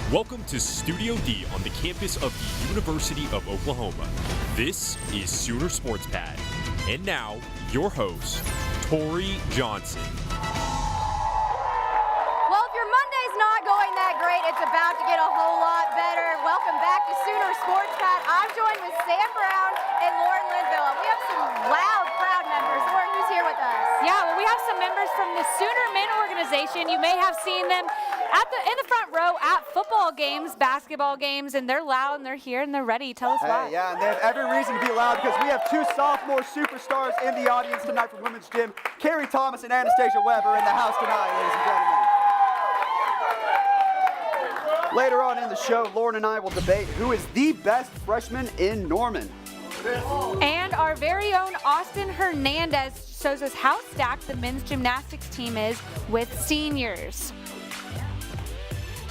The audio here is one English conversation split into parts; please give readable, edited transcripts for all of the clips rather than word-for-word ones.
Welcome to Studio D on the campus of the University of Oklahoma. This is Sooner Sports Pad. And now, your host, Tori Johnson. Well, if your Monday's not going that great, it's about to get a whole lot better. Welcome back to Sooner Sports Pad. I'm joined with Sam Brown and Lauren Linville. We have some loud crowd members. Lauren, who's here with us? Yeah, well, we have some members from the Sooner Men organization. You may have seen them in the front row at football games, basketball games, and they're loud and they're here and they're ready. Tell us why. Yeah, and they have every reason to be loud because we have two sophomore superstars in the audience tonight from Women's Gym. Karrie Thomas and Anastasia Webb are in the house tonight, ladies and gentlemen. Later on in the show, Lauren and I will debate who is the best freshman in Norman. And our very own Austin Hernandez shows us how stacked the men's gymnastics team is with seniors.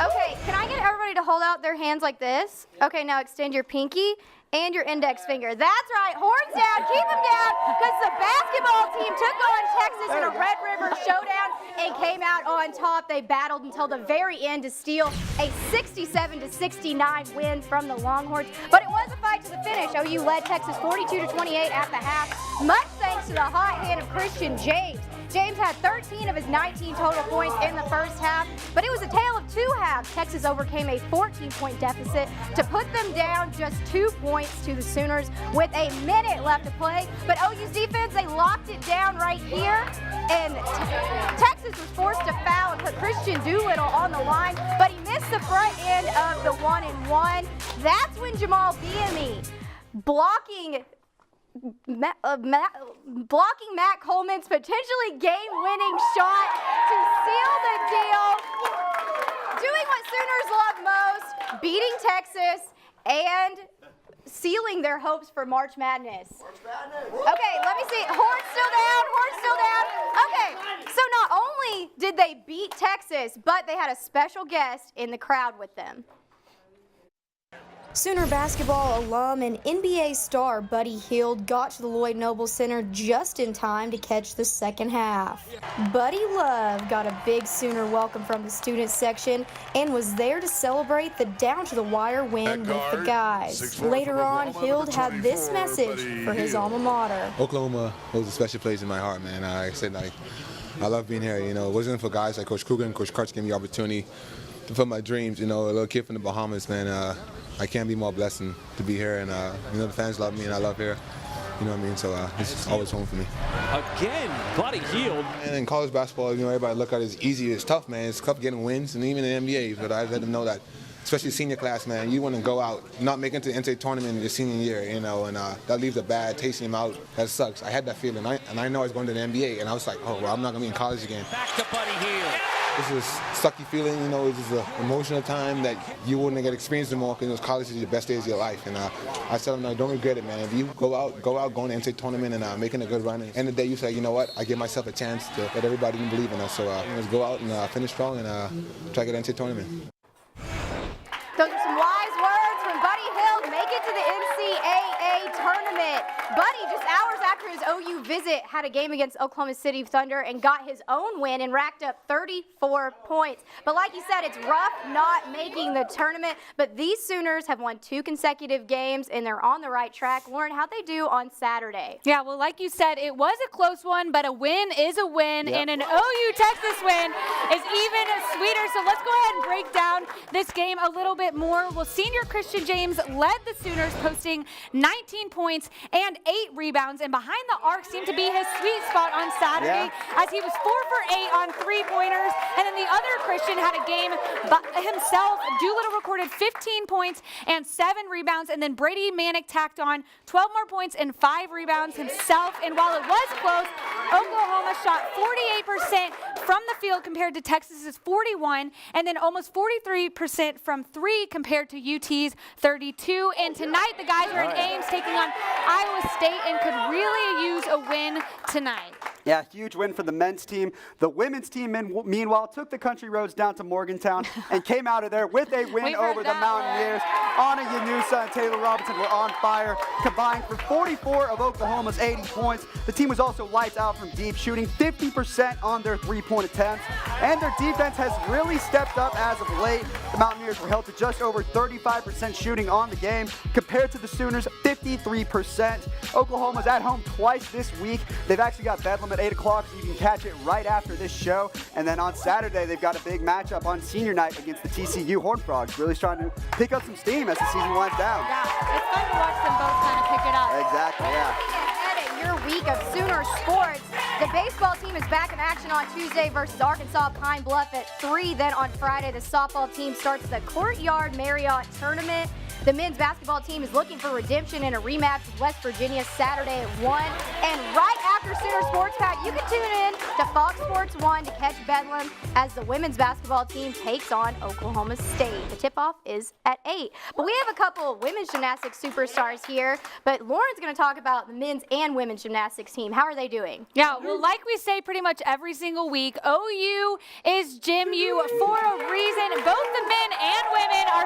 Okay, can I get everybody to hold out their hands like this? Okay, now extend your pinky and your index finger. That's right, horns down, keep them down, because the basketball team took on Texas in a Red River showdown and came out on top. They battled until the very end to steal a 67-69 win from the Longhorns. But it was a fight to the finish. OU led Texas 42-28 at the half, much thanks to the hot hand of Christian James. James had 13 of his 19 total points in the first half, but it was a tale of two halves. Texas overcame a 14-point deficit to put them down just 2 points to the Sooners with a minute left to play. But OU's defense, they locked it down right here, and Texas was forced to foul and put Christian Doolittle on the line, but he missed the front end of the 1-and-1. That's when Jamal Biami blocking Matt Coleman's potentially game-winning shot to seal the deal. Doing what Sooners love most, beating Texas and sealing their hopes for March Madness. Okay, let me see. Horns still down, horns still down. Okay, so not only did they beat Texas, but they had a special guest in the crowd with them. Sooner basketball alum and NBA star Buddy Hield got to the Lloyd Noble Center just in time to catch the second half. Buddy Love got a big Sooner welcome from the student section and was there to celebrate the down-to-the-wire win with the guys. Later on, Hield had this message for his alma mater. Oklahoma holds a special place in my heart, man. I love being here. You know, it wasn't for guys like Coach Kruger and Coach Kurtz gave me the opportunity to fulfill my dreams. You know, a little kid from the Bahamas, man. I can't be more blessed to be here, and you know, the fans love me, and I love here. You know what I mean? So it's always home for me. Again, Buddy Hield. And in college basketball, you know, everybody look at it as easy. It's tough, man. It's tough getting wins, and even in the NBA. But I let them know that, especially senior class, man, you want to go out, not make it to the NCAA tournament in your senior year, you know, and that leaves a bad taste in your mouth. That sucks. I had that feeling, and I know I was going to the NBA, and I was like, oh, well, I'm not going to be in college again. Back to Buddy Hield. This is a sucky feeling, you know. This is an emotional time that you wouldn't get experienced anymore because college is the best days of your life. And I tell them, no, don't regret it, man. If you go out, going to the NCAA tournament and making a good run. At the end of the day, you say, you know what? I give myself a chance to let everybody believe in us. So let's go out and finish strong and try to get into the NCAA tournament. Those are some wise words from Buddy Hield. Make it to the NCAA tournament. Buddy, just hours after his OU visit, had a game against Oklahoma City Thunder and got his own win and racked up 34 points. But like you said, it's rough not making the tournament. But these Sooners have won 2 consecutive games, and they're on the right track. Lauren, how'd they do on Saturday? Yeah, well, like you said, it was a close one, but a win is a win, Yep. and an OU Texas win is even sweeter. So let's go ahead and break down this game a little bit more. Well, senior Christian James led the Sooners, posting 19 points and 8 rebounds, and behind the arc seemed to be his sweet spot on Saturday, as he was 4 for 8 on 3-pointers. And then the other Christian had a game himself. Doolittle recorded 15 points and 7 rebounds, and then Brady Manick tacked on 12 more points and 5 rebounds himself. And while it was close, Oklahoma shot 48% from the field compared to Texas's 41, and then almost 43% from 3 compared to UT's 32. And tonight the guys are in Ames taking on Iowa State and could really use a win tonight. Yeah, huge win for the men's team. The women's team, meanwhile, took the country roads down to Morgantown and came out of there with a win over the Mountaineers. Anna Yanusa and Taylor Robinson were on fire, combined for 44 of Oklahoma's 80 points. The team was also lights out from deep, shooting 50% on their three-point attempts. And their defense has really stepped up as of late. The Mountaineers were held to just over 35% shooting on the game, compared to the Sooners' 53%. Oklahoma's at home twice this week. They've actually got Bedlam at 8 o'clock, so you can catch it right after this show. And then on Saturday, they've got a big matchup on senior night against the TCU Horned Frogs. Really starting to pick up some steam as the season winds down. Yeah, it's fun to watch them both kind of pick it up. Exactly, yeah. Ahead at your week of Sooner sports, the baseball team is back in action on Tuesday versus Arkansas Pine Bluff at 3. Then on Friday, the softball team starts the Courtyard Marriott Tournament. The men's basketball team is looking for redemption in a rematch with West Virginia Saturday at 1. And right after Sooner Sports Pad, you can tune in to Fox Sports 1 to catch Bedlam as the women's basketball team takes on Oklahoma State. The tip-off is at 8. But we have a couple of women's gymnastics superstars here, but Lauren's going to talk about the men's and women's gymnastics team. How are they doing? Yeah, well, like we say pretty much every single week, OU is Gym U for a reason. Both the men and women are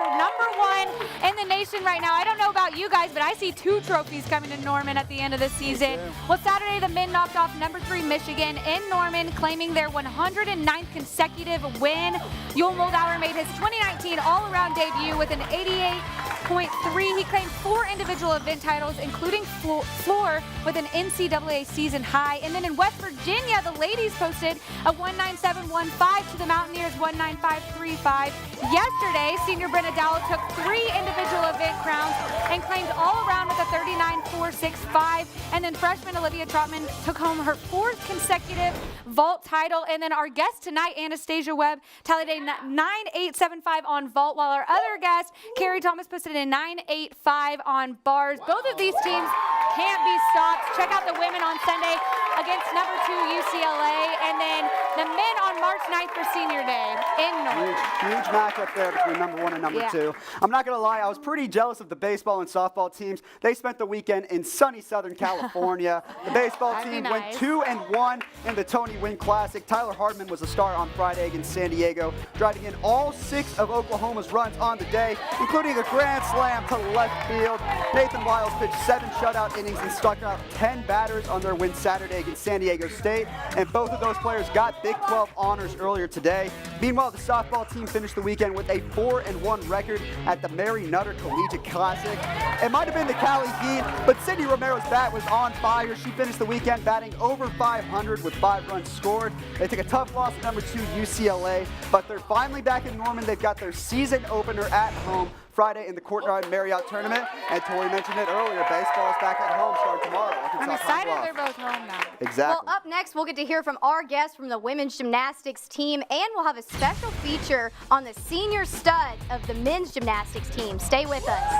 #1 in the nation right now. I don't know about you guys, but I see 2 trophies coming to Norman at the end of the season. Well, Saturday, the men knocked off #3 Michigan in Norman, claiming their 109th consecutive win. Yul Moldauer made his 2019 all-around debut with an 88.3. He claimed 4 individual event titles, including floor with an NCAA season high. And then in West Virginia, the ladies posted a 197.15 to the Mountaineers 195.35. Yesterday, senior Brenna Dowell took 3 individual event crowns and claimed all around with a 39.465. And then freshman Olivia Trotman took home her 4th consecutive vault title. And then our guest tonight, Anastasia Webb, tallied a 9.875 on vault, while our other guest, Karrie Thomas, posted a 9.85 on bars. Both of these teams can't be stopped. Check out the women on Sunday against #2 UCLA, and then the men on March 9th for Senior Day in Norman. Huge matchup there between #1 and #2. I'm not going to lie, I was pretty jealous of the baseball and softball teams. They spent the weekend in sunny Southern California. The baseball team went 2-1 in the Tony Wynn Classic. Tyler Hardman was a star on Friday against San Diego, driving in all 6 of Oklahoma's runs on the day, including a grand slam to left field. Nathan Wiles pitched 7 shutout innings and struck out 10 batters on their win Saturday against San Diego State, and both of those players got Big 12 honors earlier today. Meanwhile, the softball team finished the weekend with a 4-1 record at the Mary Nutter Collegiate Classic. It might have been the Cali Heat, but Cindy Romero's bat was on fire. She finished the weekend batting over 500 with 5 runs scored. They took a tough loss to #2 UCLA, but they're finally back in Norman. They've got their season opener at home Friday in the Courtyard Marriott Tournament. And Tori mentioned it earlier, baseball is back at home starting tomorrow. I'm excited they're both home now. Exactly. Well, up next, we'll get to hear from our guests from the women's gymnastics team, and we'll have a special feature on the senior studs of the men's gymnastics team. Stay with us.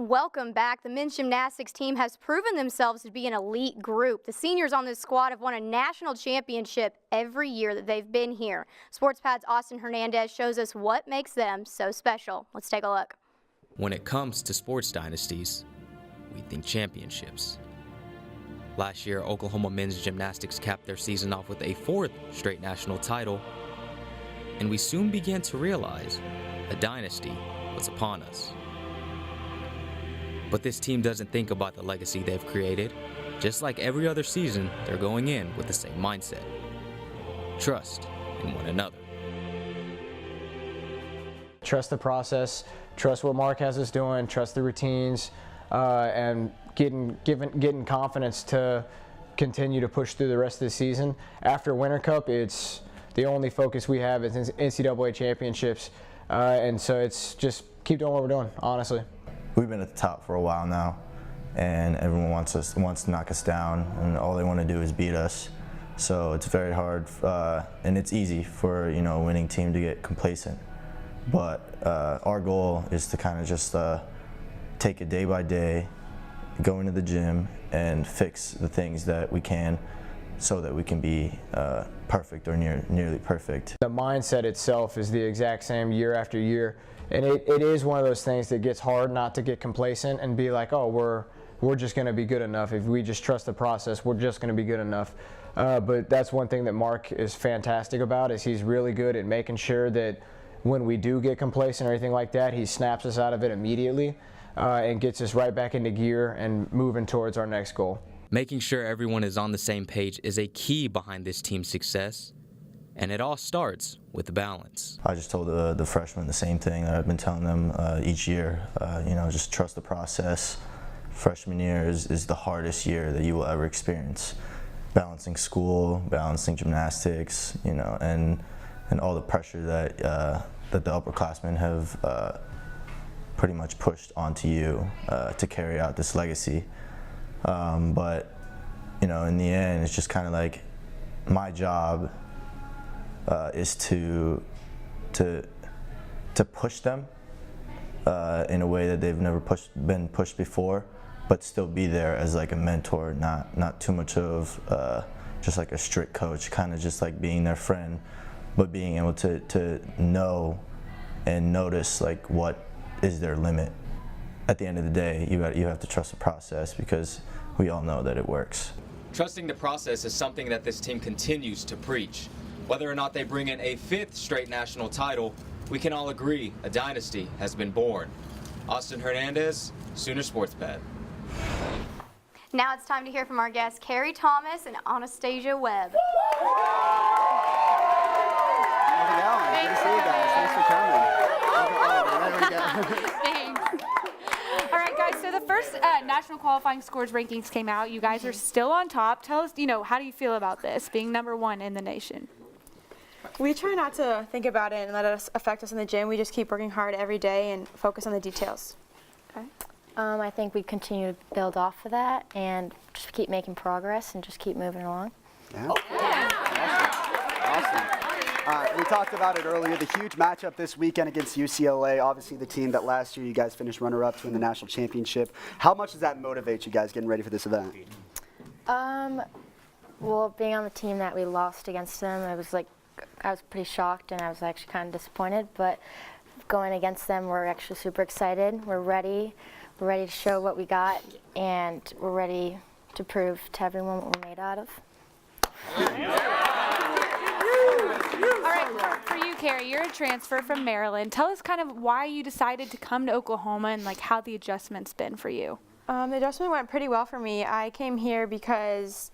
Welcome back. The men's gymnastics team has proven themselves to be an elite group. The seniors on this squad have won a national championship every year that they've been here. SportsPad's Austin Hernandez shows us what makes them so special. Let's take a look. When it comes to sports dynasties, we think championships. Last year, Oklahoma men's gymnastics capped their season off with a 4th straight national title, and we soon began to realize a dynasty was upon us. But this team doesn't think about the legacy they've created. Just like every other season, they're going in with the same mindset. Trust in one another. Trust the process, trust what Mark has us doing, trust the routines, and getting confidence to continue to push through the rest of the season. After Winter Cup, it's the only focus we have is NCAA championships, and so it's just keep doing what we're doing, honestly. We've been at the top for a while now, and everyone wants to knock us down, and all they want to do is beat us. So it's very hard, and it's easy for a winning team to get complacent. But our goal is to kind of just take it day by day, go into the gym, and fix the things that we can, so that we can be perfect or nearly perfect. The mindset itself is the exact same year after year. And it is one of those things that gets hard not to get complacent and be like, oh, we're just going to be good enough. If we just trust the process, we're just going to be good enough. But that's one thing that Mark is fantastic about, is he's really good at making sure that when we do get complacent or anything like that, he snaps us out of it immediately and gets us right back into gear and moving towards our next goal. Making sure everyone is on the same page is a key behind this team's success, and it all starts with balance. I just told the freshmen the same thing that I've been telling them each year. Just trust the process. Freshman year is the hardest year that you will ever experience. Balancing school, balancing gymnastics, and all the pressure that the upperclassmen have pretty much pushed onto you to carry out this legacy. But in the end, it's just kind of like my job is to push them in a way that they've never been pushed before, but still be there as like a mentor, not too much of just like a strict coach, kind of just like being their friend, but being able to know and notice like what is their limit. At the end of the day, you have to trust the process, because we all know that it works. Trusting the process is something that this team continues to preach. Whether or not they bring in a 5th straight national title, we can all agree a dynasty has been born. Austin Hernandez, Sooner Sports Pad. Now it's time to hear from our guests, Karrie Thomas and Anastasia Webb. How's it going? Good to see you guys. Thanks for coming. There we go. Thanks. All right, guys, so the first national qualifying scores rankings came out. You guys are still on top. Tell us, how do you feel about this, being number 1 in the nation? We try not to think about it and let it affect us in the gym. We just keep working hard every day and focus on the details. Okay. I think we continue to build off of that and just keep making progress and just keep moving along. Yeah. Awesome. We talked about it earlier, the huge matchup this weekend against UCLA, obviously the team that last year you guys finished runner-up to in the national championship. How much does that motivate you guys getting ready for this event? Well, being on the team that we lost against them, I was pretty shocked and I was actually kind of disappointed, but going against them, we're actually super excited. We're ready to show what we got, and we're ready to prove to everyone what we're made out of. All right, for you, Karrie, you're a transfer from Maryland. Tell us kind of why you decided to come to Oklahoma and like how the adjustment's been for you. The adjustment went pretty well for me. I came here because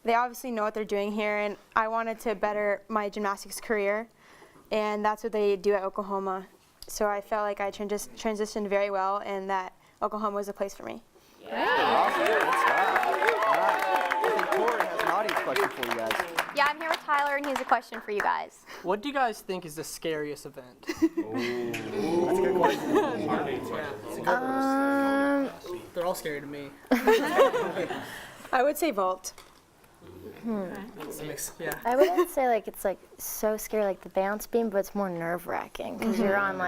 they obviously know what they're doing here, and I wanted to better my gymnastics career, and that's what they do at Oklahoma. So I felt like I transitioned very well, and that Oklahoma was a place for me. Awesome. Good stuff. All right. I think Karrie has an audience question for you guys. Yeah, I'm here with Tyler, and he has a question for you guys. What do you guys think is the scariest event? That's a good question. They're all scary to me. I would say vault. Yeah. I wouldn't say it's so scary like the bounce beam, but it's more nerve-wracking because you're on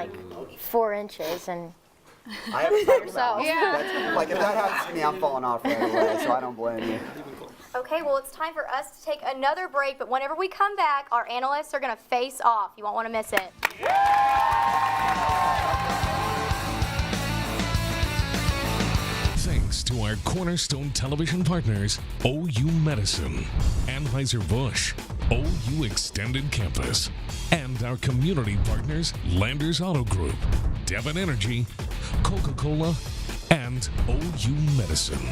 4 inches and I have a problem yourself. Yeah. Like if that happens to me, I'm falling off right away, so I don't blame you. Okay, well, it's time for us to take another break, but whenever we come back, our analysts are going to face off. You won't want to miss it. Thanks to our cornerstone television partners, OU Medicine, Anheuser-Busch, OU Extended Campus, and our community partners, Landers Auto Group, Devon Energy, Coca-Cola, and OU Medicine.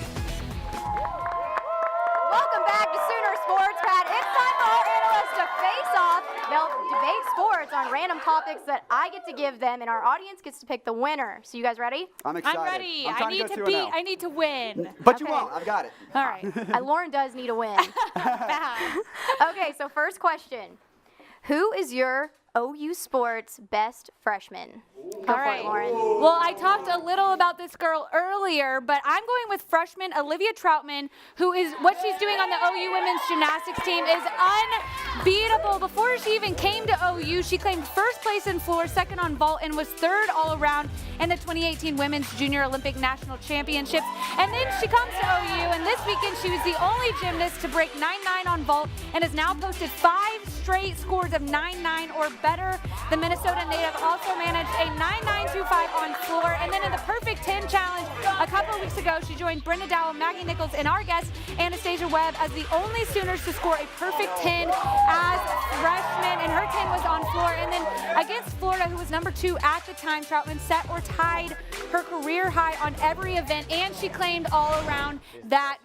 Welcome back to Sooner Sports Pad. It's time for our analysts to face off. They'll debate sports on random topics that I get to give them, and our audience gets to pick the winner. So you guys ready? I'm excited. I'm ready. I'm I need to beat. I need to win. But you won't. I've got it. All right. Lauren does need a win. Okay, so first question. Who is your OU Sports best freshman? Go for it, Lauren. Well, I talked a little about this girl earlier, but I'm going with freshman Olivia Troutman, who is what she's doing on the OU women's gymnastics team is unbeatable. Before she even came to OU, she claimed first place in floor, second on vault, and was third all around in the 2018 Women's Junior Olympic National Championships. And then she comes to OU, and this weekend she was the only gymnast to break 9.9 on vault and has now posted 5 straight scores of 9-9 or better. The Minnesota native also managed a 9-9-2-5 on floor. And then in the Perfect 10 challenge a couple of weeks ago, she joined Brenda Dowell, Maggie Nichols, and our guest, Anastasia Webb, as the only Sooners to score a Perfect 10 as freshmen. And her 10 was on floor. And then against Florida, who was number 2 at the time, Troutman set or tied her career high on every event. And she claimed all around that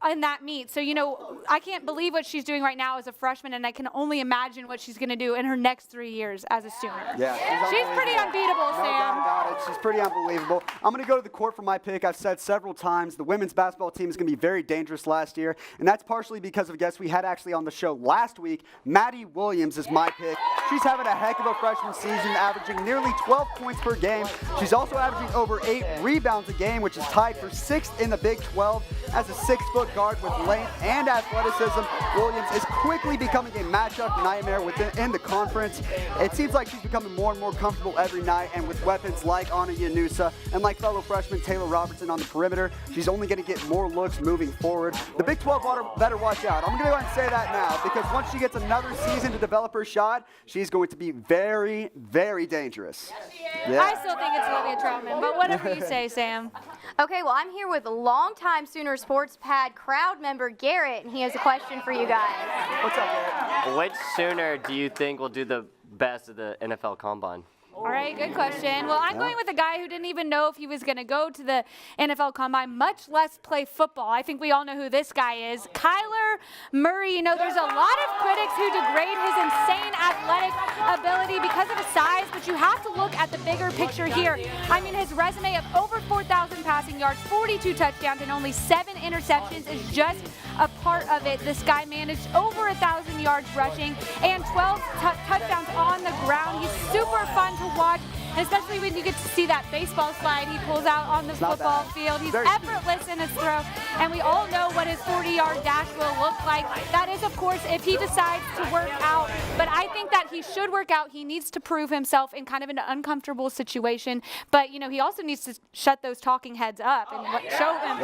in that meet. So, you know, I can't believe what she's doing right now as a freshman, and I can only imagine what she's going to do in her next 3 years as a Sooner. Yeah, she's pretty unbeatable, no Sam. doubt about it. She's pretty unbelievable. I'm going to go to the court for my pick. I've said several times the women's basketball team is going to be very dangerous last year, and that's partially because of a guest we had actually on the show last week. Maddie Williams is my pick. She's having a heck of a freshman season, averaging nearly 12 points per game. She's also averaging over 8 rebounds a game, which is tied for 6th in the Big 12. As a 6-foot guard with length and athleticism, Williams is quickly becoming a matchup nightmare in the conference. It seems like she's becoming more and more comfortable every night, and with weapons like Anna Yanusa and like fellow freshman Taylor Robertson on the perimeter, she's only going to get more looks moving forward. The Big 12 better watch out. I'm going to go ahead and say that now, because once she gets another season to develop her shot, she's going to be very, very dangerous. Yeah. I still think it's Olivia Troutman, but whatever you say, Sam. Okay, well, I'm here with longtime Sooner Sports Pad crowd member Garrett, and he has a question for you guys. What's up, Garrett? Which Sooner do you think will do the best at the NFL Combine? All right, good question. Well, I'm going with a guy who didn't even know if he was going to go to the NFL Combine, much less play football. I think we all know who this guy is. Kyler Murray. You know, there's a lot of critics who degrade his insane athletic ability because of his size, but you have to look at the bigger picture here. I mean, his resume of over 4,000 passing yards, 42 touchdowns, and only 7 interceptions is just a part of it. This guy managed over 1,000 yards rushing and 12 touchdowns on the ground. He's super fun to watch, and especially when you get to see that baseball slide he pulls out on the football field. He's effortless in his throw, and we all know what his 40-yard dash will look like. That is, of course, if he decides to work out, but I think that he should work out. He needs to prove himself in kind of an uncomfortable situation, but, you know, he also needs to shut those talking heads up and show them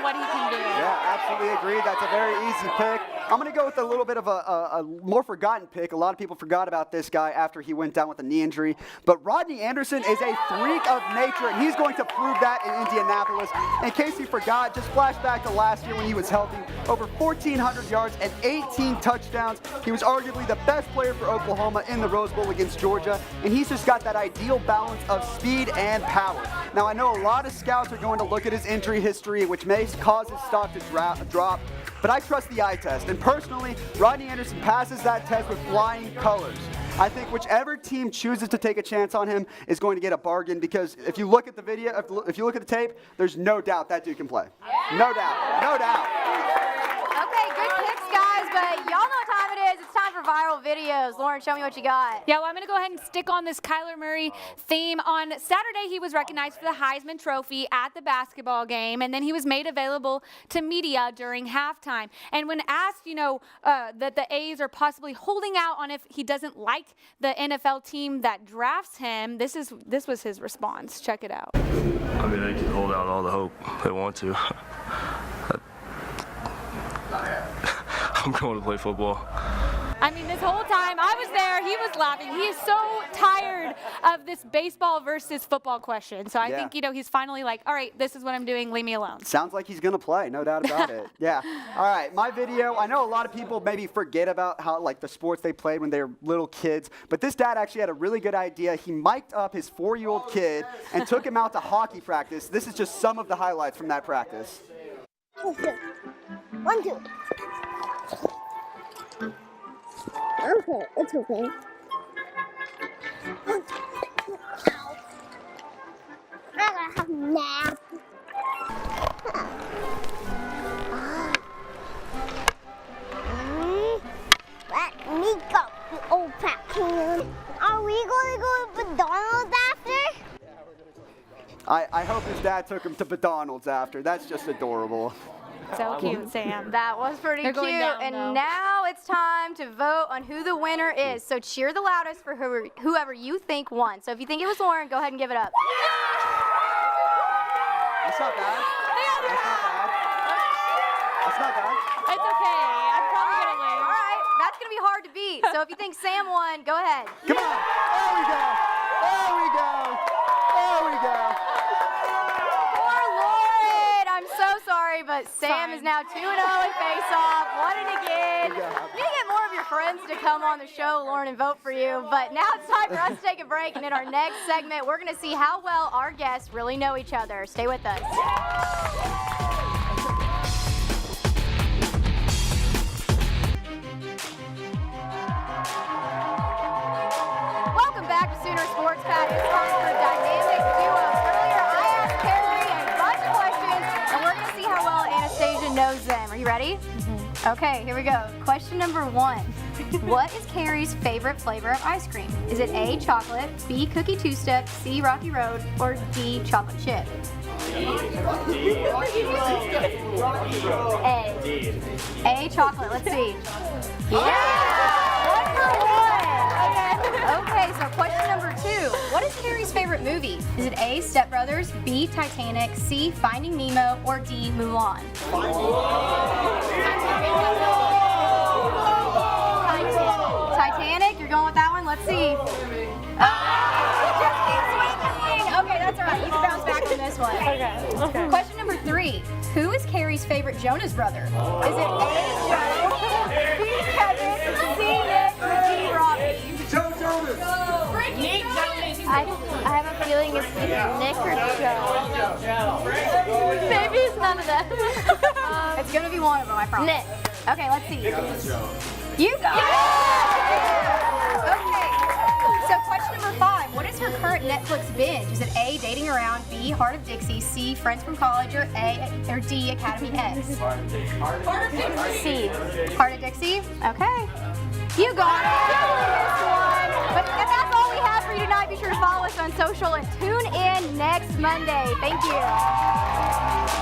what he can do. Yeah, absolutely agree. That's a very easy pick. I'm going to go with a little bit of a more forgotten pick. A lot of people forgot about this guy after he went down with a knee injury. But Rodney Anderson is a freak of nature, and he's going to prove that in Indianapolis. In case you forgot, just flash back to last year when he was healthy. Over 1,400 yards and 18 touchdowns. He was arguably the best player for Oklahoma in the Rose Bowl against Georgia, and he's just got that ideal balance of speed and power. Now, I know a lot of scouts are going to look at his injury history, which may cause his stock to drop, but I trust the eye test, and personally, Rodney Anderson passes that test with flying colors. I think whichever team chooses to take a chance on him is going to get a bargain, because if you look at the video, if you look at the tape, there's no doubt that dude can play. No doubt, no doubt. Okay, good picks, guys, but y'all know what time it is. It's time for viral videos. Lauren, show me what you got. Yeah, well, I'm going to go ahead and stick on this Kyler Murray theme. On Saturday, he was recognized for the Heisman Trophy at the basketball game, and then he was made available to media during halftime. And when asked, you know, that the A's are possibly holding out on if he doesn't like the NFL team that drafts him, this was his response. Check it out. I mean, they can hold out all the hope they want to. I'm going to play football. I mean, this whole time I was there, he was laughing. He is so tired of this baseball versus football question. So I think, you know, he's finally like, all right, this is what I'm doing. Leave me alone. Sounds like he's going to play. No doubt about it. Yeah. All right. My video, I know a lot of people maybe forget about how, like, the sports they played when they were little kids. But this dad actually had a really good idea. He mic'd up his 4-year-old kid and took him out to hockey practice. This is just some of the highlights from that practice. 1, 2. Okay, it's okay. I gotta have a nap. Let me go, you old fat can. Are we going to go to McDonald's after? I hope his dad took him to McDonald's after. That's just adorable. So cute, Sam. That was pretty cute. Down, and though. now it's time to vote on who the winner is. So cheer the loudest for whoever you think won. So if you think it was Lauren, go ahead and give it up. That's not bad. That's not bad. That's not bad. It's okay. I'm probably going to win. All right. That's going to be hard to beat. So if you think Sam won, go ahead. Come on. There we go. There we go. There we go. Poor Lauren. I'm so sorry, but Sam is now 2-0 in face-off. Won it again. You need to get more of your friends to come on the show, Lauren, and vote for you. But now it's time for us to take a break, and in our next segment, we're going to see how well our guests really know each other. Stay with us. Welcome back to Sooner Sports Pad. It's time for dynamic duos. Earlier, I asked Karrie a bunch of questions, and we're going to see how well Anastasia knows them. Are you ready? Okay, here we go. Question number 1. What is Karrie's favorite flavor of ice cream? Is it A, chocolate, B, cookie two-step, C, rocky road, or D, chocolate chip? A, chocolate. Let's see. Yeah! 1 for 1. Okay, so question number 2. What is Karrie's favorite movie? Is it A, Step Brothers, B, Titanic, C, Finding Nemo, or D, Mulan? Titanic, you're going with that one? Let's see. Just keep swimming. Okay, that's all right. You can bounce back from this one. Okay. Question number 3. Who is Karrie's favorite Jonas brother? Is it A, Joe, B, Kevin, C, Nick, or D, Robbie? Joe Jonas. I have a feeling it's either Nick or Joe. Maybe it's none of them. It's going to be one of them, I promise. Nick. Okay, let's see. You got it! Okay. So question number 5. What is her current Netflix binge? Is it A, Dating Around, B, Heart of Dixie, C, Friends from College, or D, Academy X? Heart of Dixie. C. Heart of Dixie? Okay. You got it! This one. But that's all we have for you tonight. Be sure to follow us on social and tune in next Monday. Thank you.